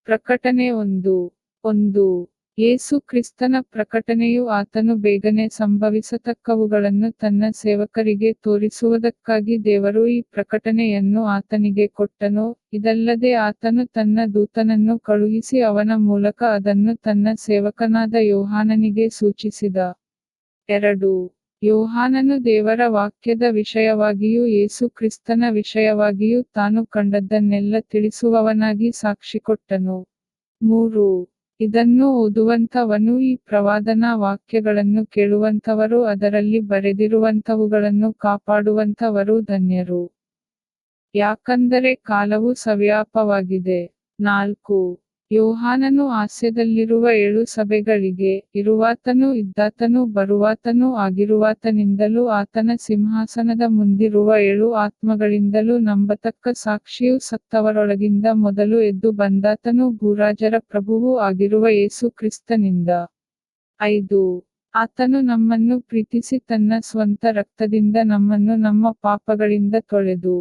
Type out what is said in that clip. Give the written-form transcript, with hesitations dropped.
ಪ್ರಕಟಣೆ 1:1 ಯೇಸು ಕ್ರಿಸ್ತನ ಪ್ರಕಟಣೆಯು ಆತನು ಬೇಗನೆ ಸಂಭವಿಸತಕ್ಕವುಗಳನ್ನು ತನ್ನ ಸೇವಕರಿಗೆ ತೋರಿಸುವುದಕ್ಕಾಗಿ ದೇವರು ಈ ಪ್ರಕಟಣೆಯನ್ನು ಆತನಿಗೆ ಕೊಟ್ಟನು, ಇದಲ್ಲದೆ ಆತನು ತನ್ನ ದೂತನನ್ನು ಕಳುಹಿಸಿ ಅವನ ಮೂಲಕ ಅದನ್ನು ತನ್ನ ಸೇವಕನಾದ ಯೋಹಾನನಿಗೆ ಸೂಚಿಸಿದ. 2. ಯೋಹಾನನು ದೇವರ ವಾಕ್ಯದ ವಿಷಯವಾಗಿಯೂ ಯೇಸು ಕ್ರಿಸ್ತನ ವಿಷಯವಾಗಿಯೂ ತಾನು ಕಂಡದ್ದನ್ನೆಲ್ಲ ತಿಳಿಸುವವನಾಗಿ ಸಾಕ್ಷಿಕೊಟ್ಟನು. 3. ಇದನ್ನು ಓದುವಂತವನು ಈ ಪ್ರವಾದನಾ ವಾಕ್ಯಗಳನ್ನು ಕೇಳುವಂತವರು ಅದರಲ್ಲಿ ಬರೆದಿರುವಂತವುಗಳನ್ನು ಕಾಪಾಡುವಂತವರು ಧನ್ಯರು. ಯಾಕಂದರೆ ಕಾಲವು ಸವ್ಯಾಪವಾಗಿದೆ. 4. ಯೋಹಾನನು ಆಸ್ಯದಲ್ಲಿರುವ 7 ಸಭೆಗಳಿಗೆ, ಇರುವಾತನೂ ಇದ್ದಾತನೂ ಬರುವಾತನೂ ಆಗಿರುವಾತನಿಂದಲೂ ಆತನ ಸಿಂಹಾಸನದ ಮುಂದಿರುವ 7 ಆತ್ಮಗಳಿಂದಲೂ ನಂಬತಕ್ಕ ಸಾಕ್ಷಿಯೂ ಸತ್ತವರೊಳಗಿಂದ ಮೊದಲು ಎದ್ದು ಬಂದಾತನೂ ಭೂರಾಜರ ಪ್ರಭುವೂ ಆಗಿರುವ ಯೇಸು ಕ್ರಿಸ್ತನಿಂದ. 5. ಆತನು ನಮ್ಮನ್ನು ಪ್ರೀತಿಸಿ ತನ್ನ ಸ್ವಂತ ರಕ್ತದಿಂದ ನಮ್ಮನ್ನು ನಮ್ಮ ಪಾಪಗಳಿಂದ ತೊಳೆದು